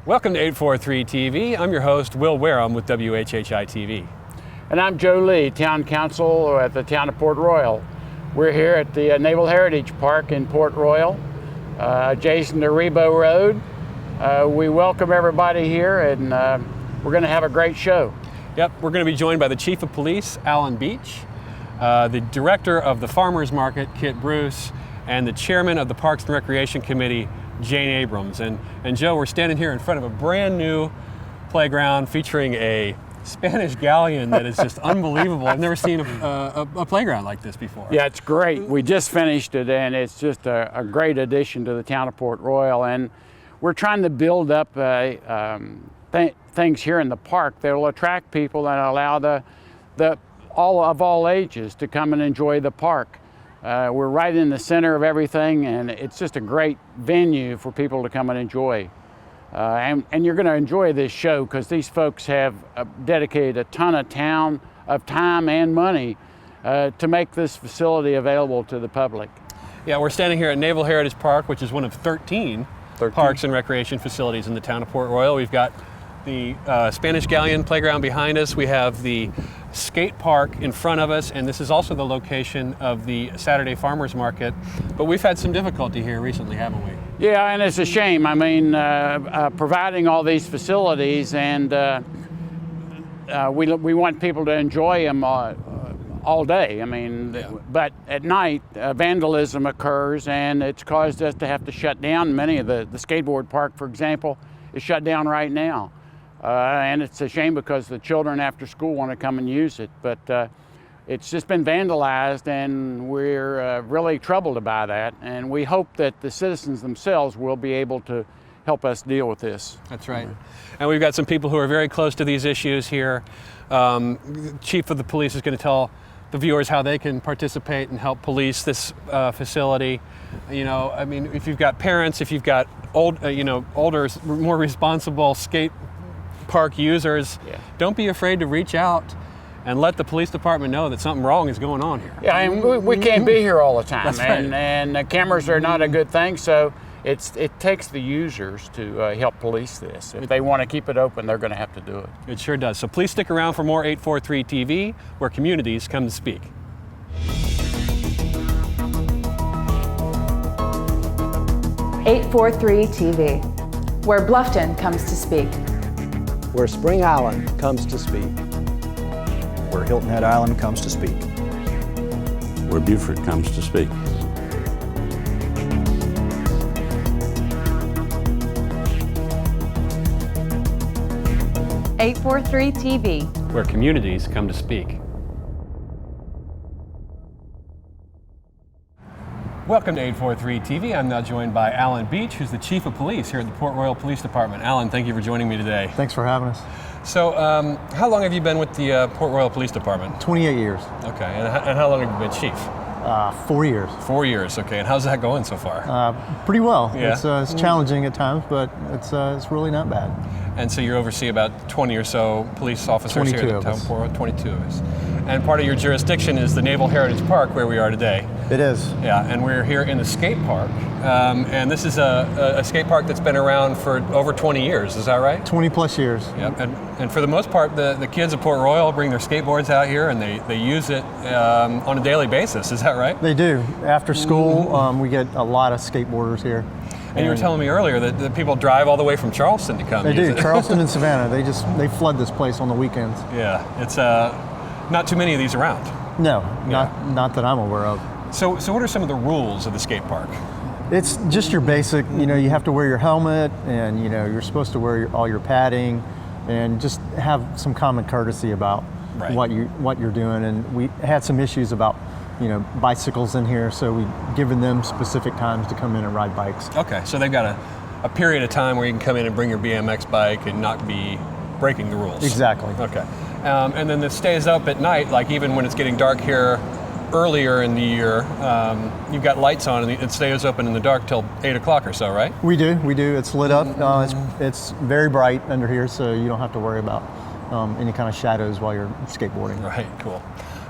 Welcome to 843 TV. I'm your host, Will Wareham with WHHI-TV. And I'm Joe Lee, Town Council at the Town of Port Royal. We're here at the Naval Heritage Park in Port Royal, adjacent to Rebo Road. We welcome everybody here, and we're going to have a great show. Yep, we're going to be joined by the Chief of Police, Alan Beach, the Director of the Farmers Market, Kit Bruce, and the Chairman of the Parks and Recreation Committee, Jane Abrams. And Joe, we're standing here in front of a brand new playground featuring a Spanish galleon that is just unbelievable. I've never seen a playground like this before. Yeah, it's great. We just finished it, and it's just a great addition to the town of Port Royal. And we're trying to build up things here in the park that will attract people and allow all ages to come and enjoy the park. We're right in the center of everything, and it's just a great venue for people to come and enjoy. And you're going to enjoy this show because these folks have dedicated a ton of time and money to make this facility available to the public. Yeah, we're standing here at Naval Heritage Park, which is one of 13 parks and recreation facilities in the town of Port Royal. We've got the Spanish Galleon playground behind us. We have the skate park in front of us, and this is also the location of the Saturday Farmers Market. But we've had some difficulty here recently, haven't we? Yeah, and it's a shame. I mean, providing all these facilities, and we want people to enjoy them all day. I mean, yeah. But at night, vandalism occurs, and it's caused us to have to shut down. Many of the skateboard park, for example, is shut down right now. And it's a shame because the children after school want to come and use it. But it's just been vandalized, and we're really troubled by that. And we hope that the citizens themselves will be able to help us deal with this. That's right. And we've got some people who are very close to these issues here. The Chief of the Police is going to tell the viewers how they can participate and help police this facility. You know, I mean, if you've got parents, if you've got older, more responsible skate park users, don't be afraid to reach out and let the police department know that something wrong is going on here. Yeah, and we can't be here all the time. That's right. And the cameras are not a good thing, so it takes the users to help police this. If they want to keep it open, they're going to have to do it. It sure does. So please stick around for more 843 TV, where communities come to speak. .843 TV, where Bluffton comes to speak. Where Spring Island comes to speak. Where Hilton Head Island comes to speak. Where Beaufort comes to speak. .843 TV, where communities come to speak. Welcome to 843 TV. I'm now joined by Alan Beach, who's the Chief of Police here at the Port Royal Police Department. Alan, thank you for joining me today. Thanks for having us. So, how long have you been with the Port Royal Police Department? 28 years. Okay, and how long have you been Chief? 4 years. 4 years, okay. And how's that going so far? Pretty well. Yeah. It's challenging at times, but it's really not bad. And so you oversee about 20 or so police officers here at the town of Port Royal? 22 of us. And part of your jurisdiction is the Naval Heritage Park, where we are today. It is. Yeah, and we're here in the skate park. And this is a skate park that's been around for over 20 years, is that right? 20 plus years. Yep, and for the most part, the kids at Port Royal bring their skateboards out here and they use it on a daily basis, is that right? They do. After school, we get a lot of skateboarders here. And you were telling me earlier that the people drive all the way from Charleston to come They use do. it. Charleston and Savannah, they flood this place on the weekends. Yeah, it's not too many of these around. No, not that I'm aware of. So what are some of the rules of the skate park? It's just your basic, you have to wear your helmet, and you're supposed to wear all your padding, and just have some common courtesy about what you're doing. And we had some issues about bicycles in here, so we've given them specific times to come in and ride bikes. Okay, so they've got a period of time where you can come in and bring your BMX bike and not be breaking the rules. Exactly. Okay. And then this stays up at night, like even when it's getting dark here earlier in the year, you've got lights on and it stays open in the dark till 8 o'clock or so, right? We do. It's lit up. It's very bright under here, so you don't have to worry about any kind of shadows while you're skateboarding. Right, cool.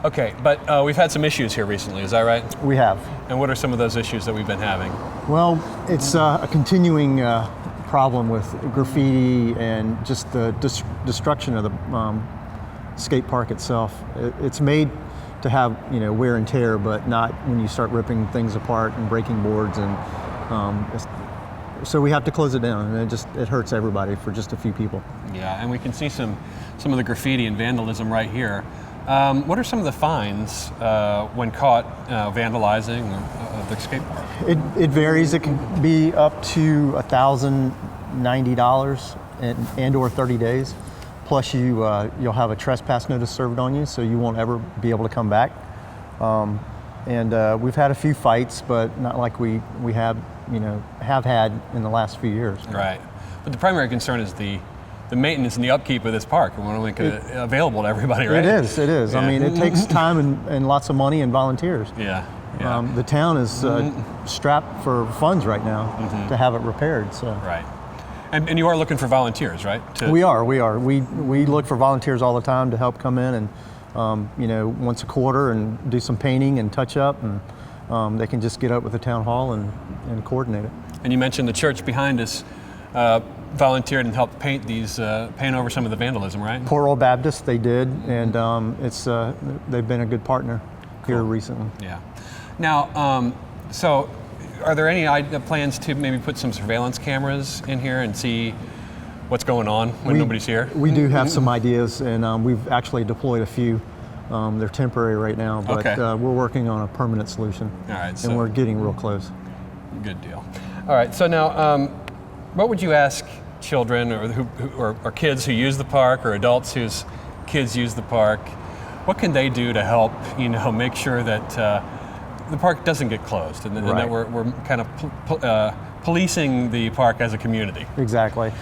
Okay, but we've had some issues here recently, is that right? We have. And what are some of those issues that we've been having? Well, it's a continuing problem with graffiti and just the destruction of the skate park itself. It's made to have wear and tear, but not when you start ripping things apart and breaking boards, and so we have to close it down, and it hurts everybody for just a few people. Yeah, and we can see some of the graffiti and vandalism right here. What are some of the fines when caught vandalizing the skate park? It varies. It can be up to $1,090 and or 30 days. Plus you'll have a trespass notice served on you, so you won't ever be able to come back. And we've had a few fights, but not like we have had in the last few years. Right. But the primary concern is the maintenance and the upkeep of this park, and we want to make it available to everybody, right? It is. Yeah. I mean, it takes time and lots of money and volunteers. Yeah. The town is strapped for funds right now to have it repaired. So. Right. And you are looking for volunteers, right? We are. We look for volunteers all the time to help come in and once a quarter and do some painting and touch up, and they can just get up with the town hall and coordinate it. And you mentioned the church behind us volunteered and helped paint over some of the vandalism, right? Port Royal Baptist, they did, and they've been a good partner here recently. Yeah. Now, so are there any plans to maybe put some surveillance cameras in here and see what's going on when nobody's here? We do have some ideas, and we've actually deployed a few. They're temporary right now, but we're working on a permanent solution. All right, and we're getting real close. Good deal. All right, so now, what would you ask children or kids who use the park, or adults whose kids use the park? What can they do to help, make sure that the park doesn't get closed, and that we're kind of policing the park as a community? Exactly.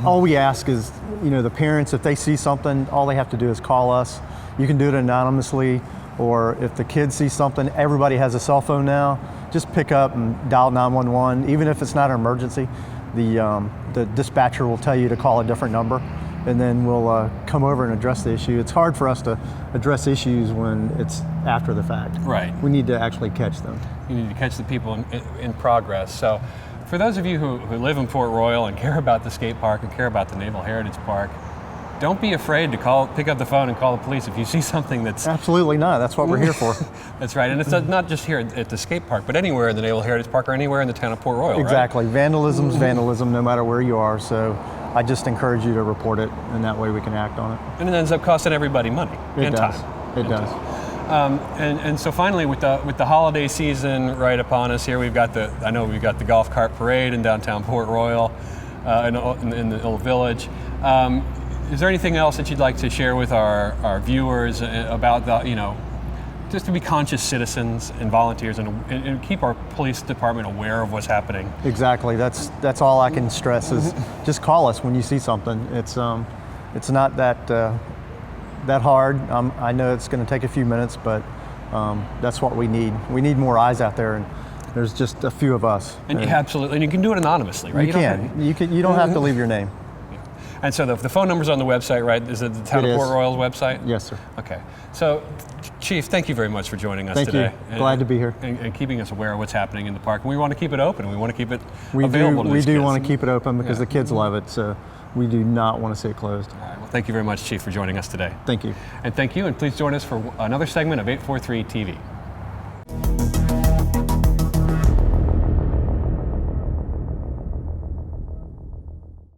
All we ask is, the parents, if they see something, all they have to do is call us. You can do it anonymously, or if the kids see something, everybody has a cell phone now, just pick up and dial 911. Even if it's not an emergency, the dispatcher will tell you to call a different number, and then we'll come over and address the issue. It's hard for us to address issues when it's after the fact. Right. We need to actually catch them. You need to catch the people in progress. So for those of you who live in Port Royal and care about the skate park and care about the Naval Heritage Park, don't be afraid to pick up the phone and call the police if you see something that's... Absolutely not. That's what we're here for. That's right. And it's not just here at the skate park, but anywhere in the Naval Heritage Park or anywhere in the town of Port Royal, exactly. Right? Vandalism's vandalism, no matter where you are. So I just encourage you to report it, and that way we can act on it. And it ends up costing everybody money and time. It does. And so finally, with the holiday season right upon us here, we've got the golf cart parade in downtown Port Royal, in the Old Village. Is there anything else that you'd like to share with our viewers about just to be conscious citizens and volunteers and keep our police department aware of what's happening? Exactly. That's all I can stress is just call us when you see something. It's not that hard. I know it's going to take a few minutes, but that's what we need. We need more eyes out there, and there's just a few of us. And absolutely, and you can do it anonymously, right? You don't have to leave your name. And so the phone number's on the website, right? Is it the Town of Port Royal's website? Yes, sir. Okay. So, Chief, thank you very much for joining us today. Thank you. Glad to be here. And keeping us aware of what's happening in the park. And we want to keep it open. We want to keep it available to these kids. We do want to keep it open because the kids love it. So we do not want to see it closed. All right. Well, thank you very much, Chief, for joining us today. Thank you. And thank you. And please join us for another segment of 843 TV.